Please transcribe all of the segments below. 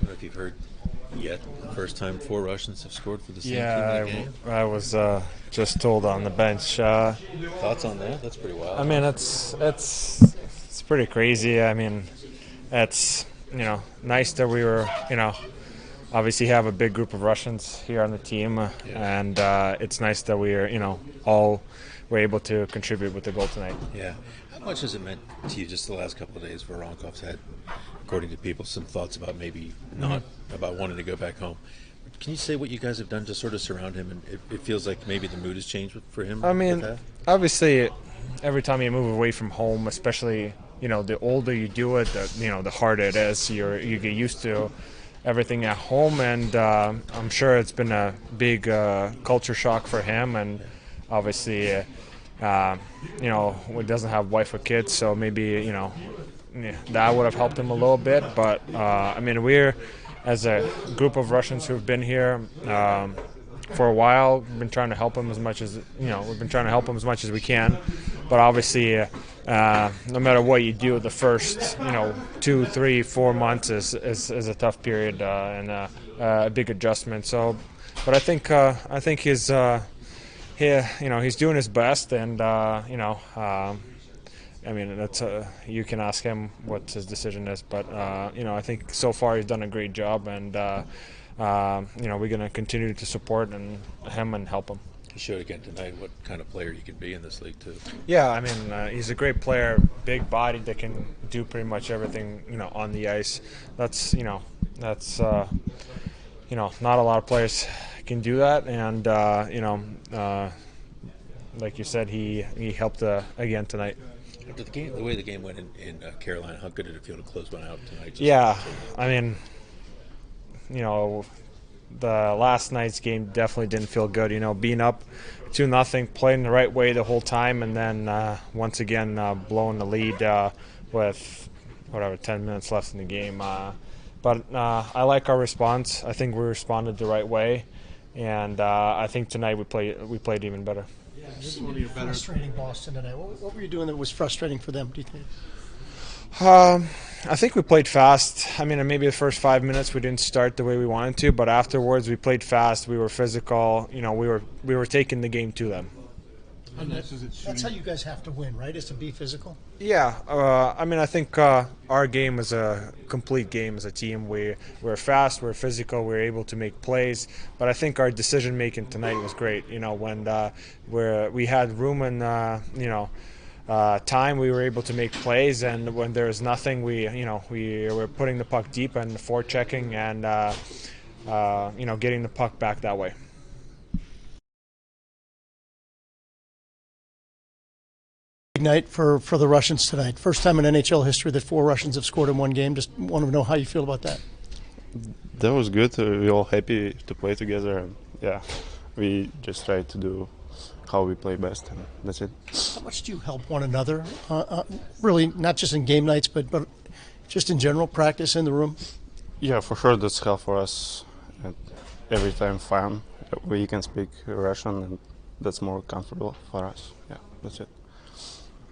know if you've heard yet. First time 4 Russians have scored for the same team Yeah, in a game. I was just told on the bench. Thoughts on that? That's pretty wild. I mean, it's pretty crazy. I mean, it's nice that we were obviously have a big group of Russians here on the team, and it's nice that we are all were able to contribute with the goal tonight. Yeah. How much has it meant to you just the last couple of days? Voronkov's had, according to people, some thoughts about maybe not about wanting to go back home. Can you say what you guys have done to sort of surround him? And it feels like maybe the mood has changed for him. I mean, obviously, every time you move away from home, especially the older you do it, the harder it is. You get used to everything at home, and I'm sure it's been a big culture shock for him. And obviously, he doesn't have wife or kids, so maybe that would have helped him a little bit. But I mean, we're as a group of Russians who've been here for a while. We've been trying to help him as much as we can. But obviously, no matter what you do, the first 2, 3, 4 months is a tough period and a big adjustment. So, but I think he's he's doing his best, and I mean, that's you can ask him what his decision is, but I think so far he's done a great job, and we're going to continue to support him and help him. He showed again tonight what kind of player he can be in this league too. Yeah, I mean, he's a great player, big body that can do pretty much everything on the ice. That's not a lot of players can do that, and like you said, he helped again tonight. The way the game went in Carolina, how good did it feel to close one out tonight? I mean, the last night's game definitely didn't feel good. Being up 2-0, playing the right way the whole time, and then once again blowing the lead with 10 minutes left in the game. But I like our response. I think we responded the right way, and I think tonight we played even better. This is one of your better. Frustrating Boston tonight. What were you doing that was frustrating for them, do you think? I think we played fast. I mean, maybe the first 5 minutes we didn't start the way we wanted to, but afterwards we played fast. We were physical. We were taking the game to them. And that's how you guys have to win, right? Is to be physical. Yeah. I mean, I think our game was a complete game as a team. We're fast. We're physical. We're able to make plays. But I think our decision making tonight was great. When we had room and time, we were able to make plays, and when there was nothing, we were putting the puck deep and forechecking and getting the puck back that way. Big night for the Russians tonight. First time in NHL history that 4 Russians have scored in one game. Just want to know how you feel about that. That was good. We're all happy to play together, and we just try to do how we play best, and that's it. How much do you help one another? Really, not just in game nights, but just in general, practice in the room? Yeah, for sure, that's help for us. And every time fun, we can speak Russian, and that's more comfortable for us. Yeah, that's it.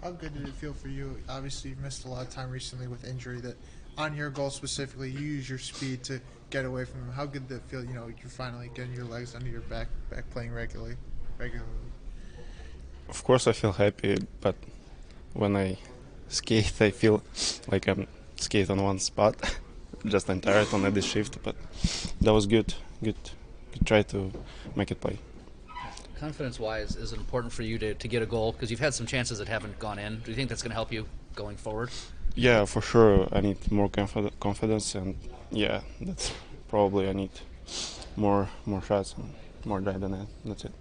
How good did it feel for you? Obviously, you've missed a lot of time recently with injury. That on your goal specifically, you use your speed to get away from him. How good did it feel? You're finally getting your legs under your back playing regularly. Of course, I feel happy, but when I skate, I feel like I'm skate on one spot. Just I'm tired on every shift, but that was good. Good. Try to make it play. Confidence-wise, is it important for you to get a goal? Because you've had some chances that haven't gone in. Do you think that's going to help you going forward? Yeah, for sure. I need more confidence, and that's probably I need more shots and more drive than that. That's it.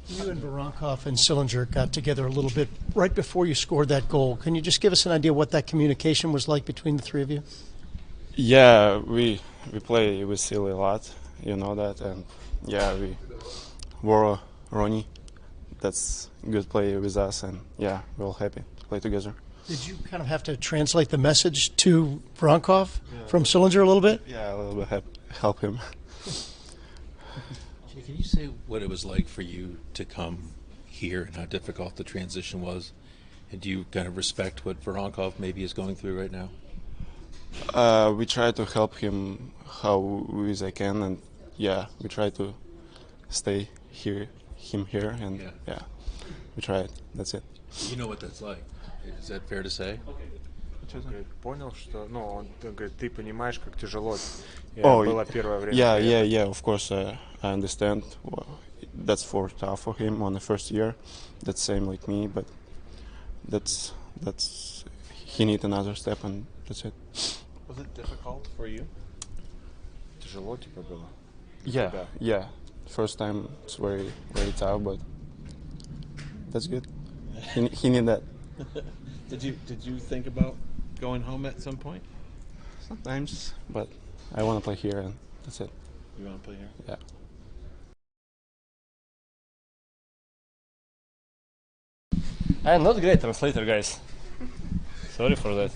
You and Voronkovf and Sillinger got together a little bit right before you scored that goal. Can you just give us an idea what that communication was like between the three of you? Yeah, we play with Silly a lot, you know that, and we were Ronnie, that's good play with us, and we're all happy to play together. Did you kind of have to translate the message to Voronkovf from Sillinger a little bit? Yeah, a little bit help him. Can you say what it was like for you to come here and how difficult the transition was? And do you kind of respect what Voronkovf maybe is going through right now? We try to help him how as I can, and yeah, we try to stay here, and yeah, we try it. That's it. You know what that's like. Is that fair to say? Понял, что, ну, он говорит, ты понимаешь, как тяжело Oh, было первое время. yeah. Of course, I understand. Well, that's tough for him on the first year. That's same like me, but that's he need another step, and that's it. Was it difficult for you? Тяжело типа было. Yeah. First time it's very tough, but that's good. He need that. Did you think about going home at some point? Sometimes, but I want to play here, and that's it. You want to play here? Yeah. I'm not great translator, guys. Sorry for that.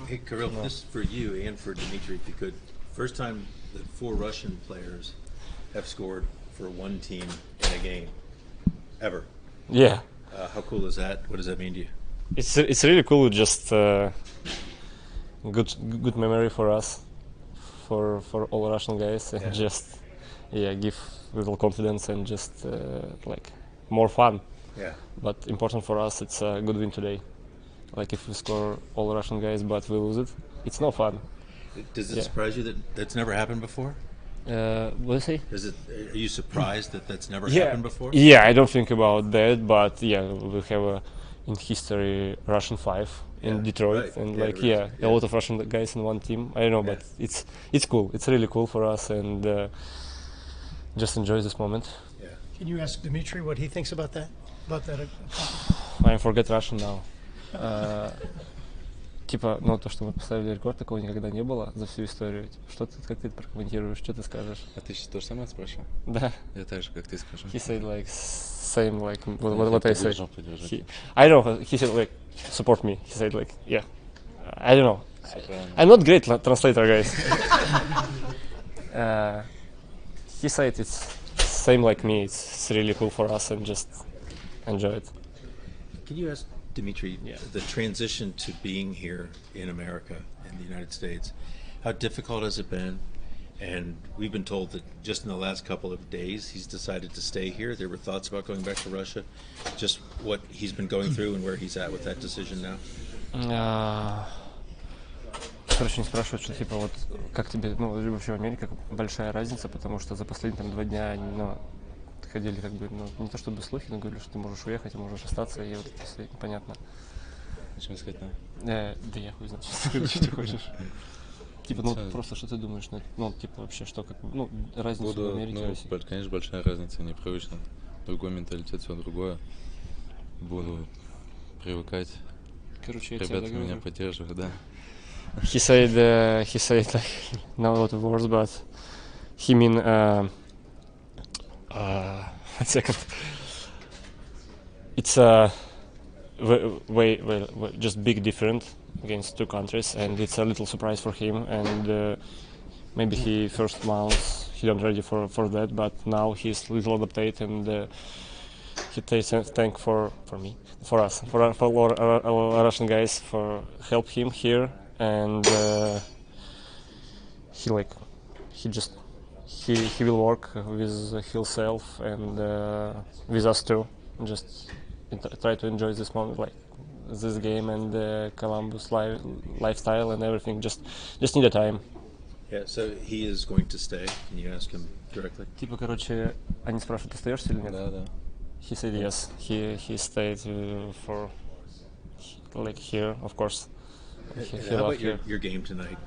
Hey, Kirill, this is for you and for Dmitry, if you could. First time that 4 Russian players have scored for one team in a game, ever. Yeah, How cool is that? What does that mean to you? it's really cool. Just good memory for us, for all Russian guys, and just give little confidence and just like more fun. Yeah. But important for us, it's a good win today. Like if we score all Russian guys, but we lose it, it's no fun. Does it surprise you that that's never happened before? What do you say? Are you surprised that that's never happened before? Yeah, I don't think about that, but yeah, we have in history Russian 5 in Detroit, right. and Yeah, a lot of Russian guys in one team. I don't know, but it's cool. It's really cool for us, and just enjoy this moment. Yeah. Can you ask Dmitry what he thinks about that? I forget Russian now. Типа, ну то, что мы поставили рекорд, такого никогда не было за всю историю. Типа, что ты, как ты это прокомментируешь, что ты скажешь? А ты то же самое спрашивал? Да. Я так же, как ты скажу. He said like same like what I said. Поддержу. I don't know. He said like support me. He said like yeah. I don't know. I'm not great translator, guys. He said it's same like me. It's really cool for us and just enjoy it. Can you ask Dmitry, the transition to being here in America, in the United States, how difficult has it been? And we've been told that just in the last couple of days he's decided to stay here. There were thoughts about going back to Russia. Just what he's been going through and where he's at with that decision now. Короче, не спрашивают, что типа вот как тебе, ну, вообще в Америке большая разница, потому что за последние там 2 дня они, ну, ходили как бы, ну, не то чтобы слухи, но говорили, что ты можешь уехать, и можешь остаться, и вот это все непонятно. Зачем сказать, да? Да я хуй знаю, что ты хочешь. Типа, ну, просто что ты думаешь, ну, типа, вообще, что, как, ну, разница в Америке и России? Конечно, большая разница, непривычно. Другой менталитет, все другое. Буду привыкать. Короче, ребята меня поддерживают, да. He said like not a lot of words, but he mean one second. It's way just big different against 2 countries, and it's a little surprise for him. And maybe he first months he don't ready for that, but now he's little adapted, and he takes thank for me, for us, for our Russian guys for help him here. And he will work with himself and with us too. Just try to enjoy this moment, like this game and Columbus lifestyle and everything. Just need a time. Yeah, so he is going to stay. Can you ask him directly? Типа, короче, они спрашивают, остаешься или нет? Да. He said yes. He stayed for like here, of course. How about your game tonight?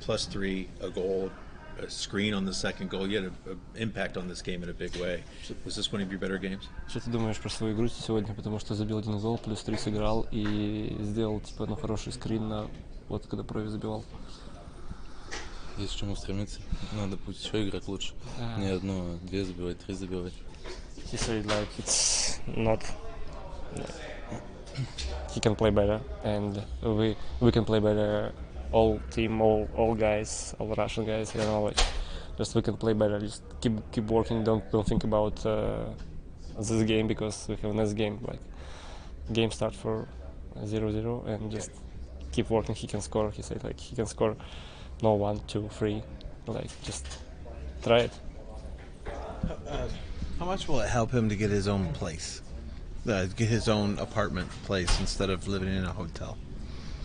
+3, a goal, a screen on the second goal. You had an impact on this game in a big way. Was this one of your better games? Что ты думаешь про свою игру сегодня? Потому что забил 1 гол, +3 сыграл и сделал типа, ну, хороший скрин на вот когда Прови забивал. Есть к чему стремиться. Надо быть еще играть лучше. Не 1, а 2 забивать, 3 забивать. He said like it's not. He can play better, and we can play better. All team, all guys, all Russian guys. You know, like just we can play better. Just keep working. Don't think about this game because we have a next game. Like game start for 0-0 and just keep working, he can score. He said like he can score, no 1, 2, 3, like just try it. How much will it help him to get his own place, get his own apartment place instead of living in a hotel?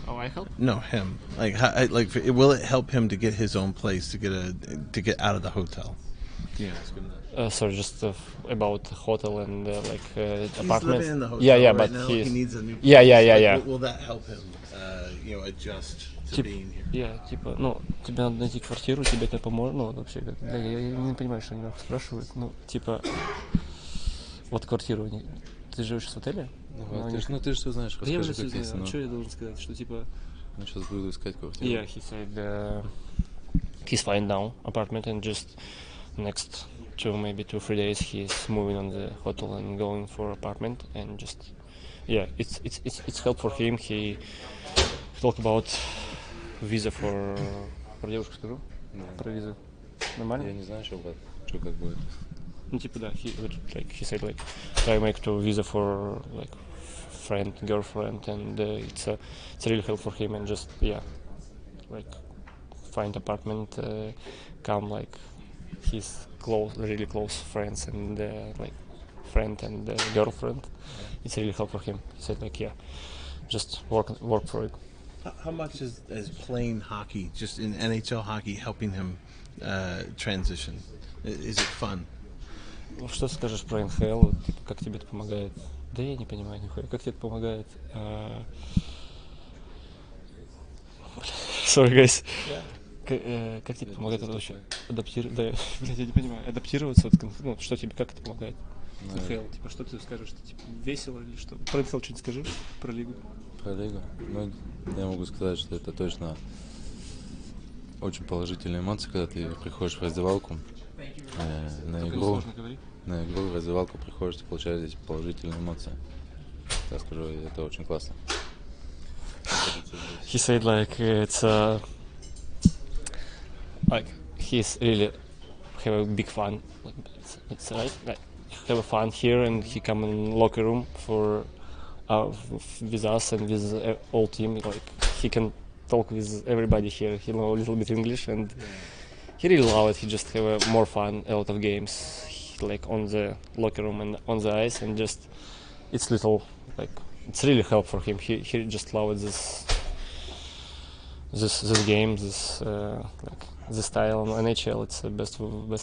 Oh, I help? No, him. Will it help him to get his own place to get out of the hotel? Yeah, that's good enough. Sorry, just about hotel and He's apartment. living in the hotel yeah, right but now. he needs a new place. Yeah. Will that help him, adjust to being here? Типа, ну, тебе надо найти квартиру, тебе это поможет, ну, вообще, я не понимаю, что они меня спрашивают, ну, типа, вот квартиру, ты живешь в отеле? Ты же все знаешь, расскажи, как есть. Что я должен сказать, что, типа... Ну, сейчас буду искать квартиру. Yeah, he said he's fine now, apartment, and just next 2-3 days he's moving on the hotel and going for apartment, and just, yeah, it's help for him. He talk about visa for... Про девушку скажу? Про визу. Нормально? Я не знаю, что как будет. Ну, типа, да, he said, like, try make to visa for, like, friend, girlfriend, and it's really help for him, and just, yeah, like, find apartment, come, like, his really close friends, and, like, friend and girlfriend. It's really help for him. He said, like, yeah, just work for it. How much is playing hockey, just in NHL hockey, helping him transition? Is it fun? Что скажешь про НХЛ? Типа, как тебе это помогает? Да я не понимаю нихуя. Как тебе это помогает? Sorry, guys. Как тебе помогает это вообще? Адаптироваться? Да, блядь, я не понимаю. Адаптироваться? Ну, что тебе, как это помогает? НХЛ, типа, что ты скажешь? Что, типа, весело или что? Про НХЛ что-нибудь скажи? Про лигу? Про лигу? Ну, я могу сказать, что это точно очень положительные эмоции, когда ты приходишь в раздевалку на игру, в раздевалку приходишь, ты получаешь здесь положительные эмоции. Я скажу, это очень классно. He said like it's like he's really have a big fun. Like, it's right. Like have a fun here, and he come in locker room for with us and with all team. Like he can talk with everybody here. He know a little bit English, and he really love it. He just have more fun, a lot of games, like on the locker room and on the ice, and just it's little like it's really help for him. He just love this game, like the style on NHL. It's the best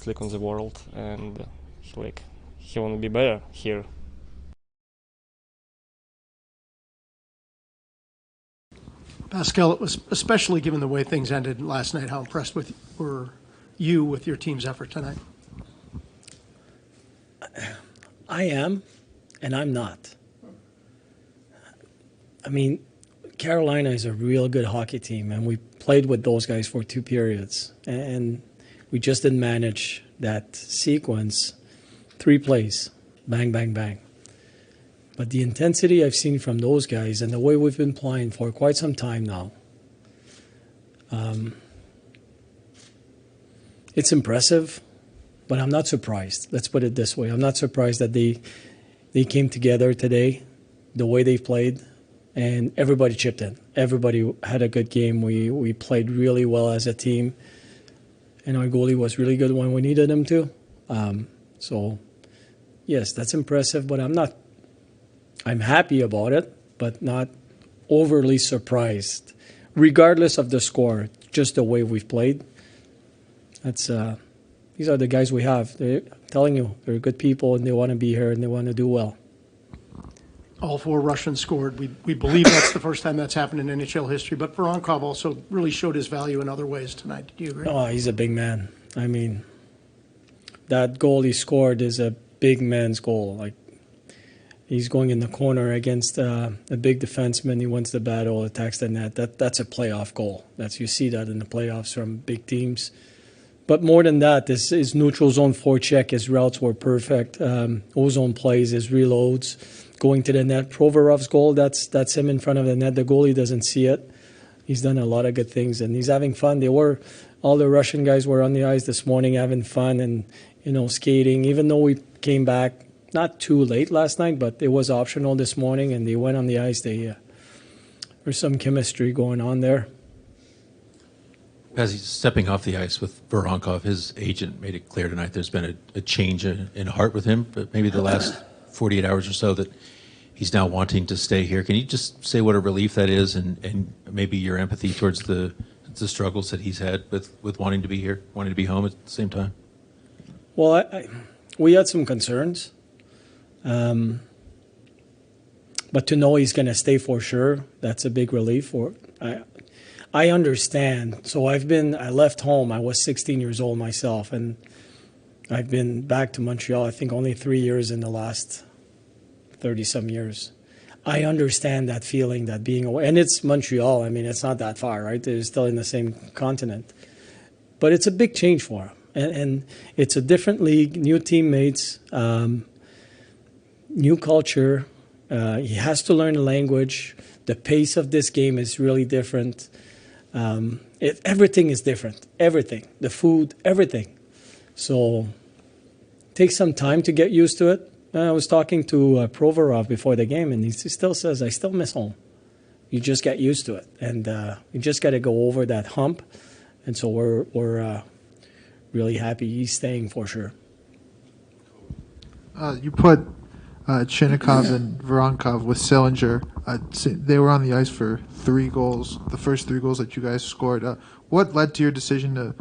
league in the world, and he want to be better here. Pascal, it was especially given the way things ended last night. How impressed were you with your team's effort tonight? I am, and I'm not. I mean, Carolina is a real good hockey team, and we played with those guys for 2 periods, and we just didn't manage that sequence. 3 plays, bang, bang, bang. But the intensity I've seen from those guys and the way we've been playing for quite some time now, it's impressive, but I'm not surprised. Let's put it this way. I'm not surprised that they came together today, the way they played, and everybody chipped in. Everybody had a good game. We played really well as a team, and our goalie was really good when we needed him to. So, yes, that's impressive, but I'm happy about it, but not overly surprised. Regardless of the score, just the way we've played. These are the guys we have. I'm telling you, they're good people, and they want to be here, and they want to do well. All 4 Russians scored. We believe that's the first time that's happened in NHL history, but Voronkov also really showed his value in other ways tonight. Do you agree? Oh, he's a big man. I mean, that goal he scored is a big man's goal. Like, he's going in the corner against a big defenseman. He wins the battle, attacks the net. That's a playoff goal. You see that in the playoffs from big teams. But more than that, his neutral zone forecheck, his routes were perfect. Ozone plays, his reloads, going to the net. Provorov's goal, that's him in front of the net. The goalie doesn't see it. He's done a lot of good things, and he's having fun. All the Russian guys were on the ice this morning having fun and, skating. Even though we came back not too late last night, but it was optional this morning, and they went on the ice. There's there's some chemistry going on there. As he's stepping off the ice with Voronkov, his agent made it clear tonight there's been a change in heart with him, but maybe the last 48 hours or so, that he's now wanting to stay here. Can you just say what a relief that is, and maybe your empathy towards the struggles that he's had with wanting to be here, wanting to be home at the same time? Well, we had some concerns, but to know he's going to stay for sure, that's a big relief. I understand. So I left home. I was 16 years old myself, and I've been back to Montreal, I think only 3 years in the last 30-some years. I understand that feeling, that being away. And it's Montreal. I mean, it's not that far, right? They're still in the same continent. But it's a big change for him. And it's a different league, new teammates, new culture. He has to learn the language. The pace of this game is really different. Everything is different. Everything. The food, everything. So it takes some time to get used to it. I was talking to Prоворov before the game, and he still says, I still miss home. You just get used to it. And you just got to go over that hump. And so we're really happy he's staying for sure. You put Чинахов and Voronkov with Sillinger. They were on the ice for 3 goals, the first 3 goals that you guys scored. What led to your decision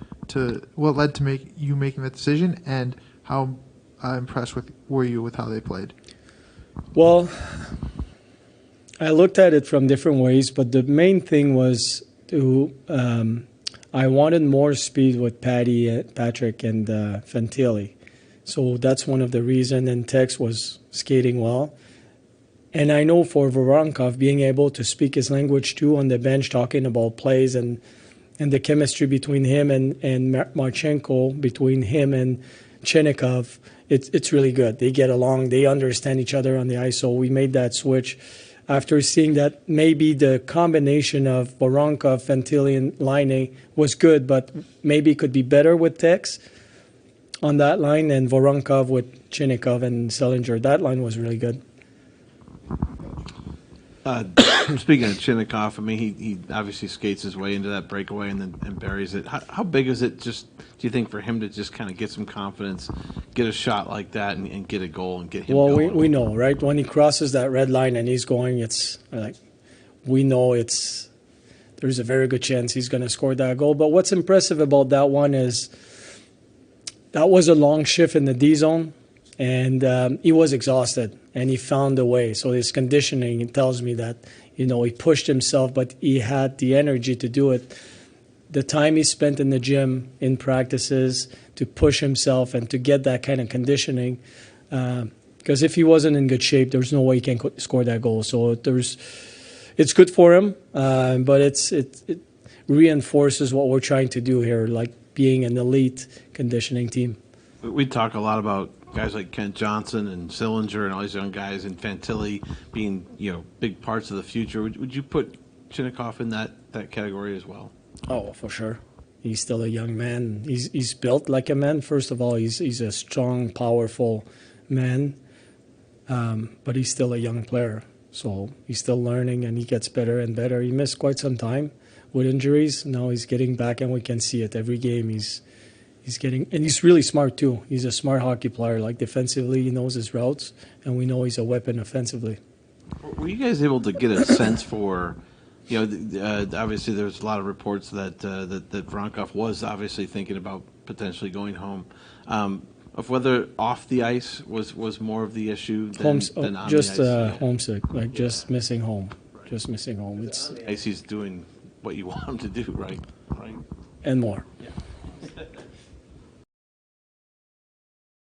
what led to making that decision, and how impressed were you with how they played? Well, I looked at it from different ways, but the main thing was I wanted more speed with Patrick and Fantilli. So that's one of the reasons, and Tex was skating well. And I know for Voronkov, being able to speak his language too on the bench, talking about plays and the chemistry between him and Marchenko, between him and Чинахов, it's really good. They get along, they understand each other on the ice, so we made that switch. After seeing that maybe the combination of Voronkov, Fantilli, and Laine was good, but maybe could be better with Tex on that line, and Voronkov with Чинахов and Sillinger. That line was really good. Speaking of Чинахов, I mean, he obviously skates his way into that breakaway and buries it. How big is it, just do you think, for him to just kind of get some confidence, get a shot like that, and get a goal and get him going? Well, we know, right? When he crosses that red line and he's going, it's like we know there's a very good chance he's going to score that goal. But what's impressive about that one is that was a long shift in the D zone, and he was exhausted, and he found a way. So his conditioning tells me that, he pushed himself, but he had the energy to do it. The time he spent in the gym, in practices, to push himself and to get that kind of conditioning, because if he wasn't in good shape, there's no way he can score that goal. So it's good for him, but it reinforces what we're trying to do here, like being an elite conditioning team. We talk a lot about guys like Kent Johnson and Sillinger and all these young guys, and Fantilli being big parts of the future. Would you put Чинахов in that category as well? Oh, for sure. He's still a young man. He's built like a man. First of all, he's a strong, powerful man, but he's still a young player. So he's still learning, and he gets better and better. He missed quite some time with injuries. Now he's getting back, and we can see it every game. He's getting, and he's really smart too. He's a smart hockey player. Like defensively, he knows his routes, and we know he's a weapon offensively. Were you guys able to get a sense for, obviously there's a lot of reports that Voronkov was obviously thinking about potentially going home, of whether off the ice was more of the issue than on just the ice? Homesick, just missing home. Just missing home. It's ice, he's doing what you want him to do, right? And more. Yeah.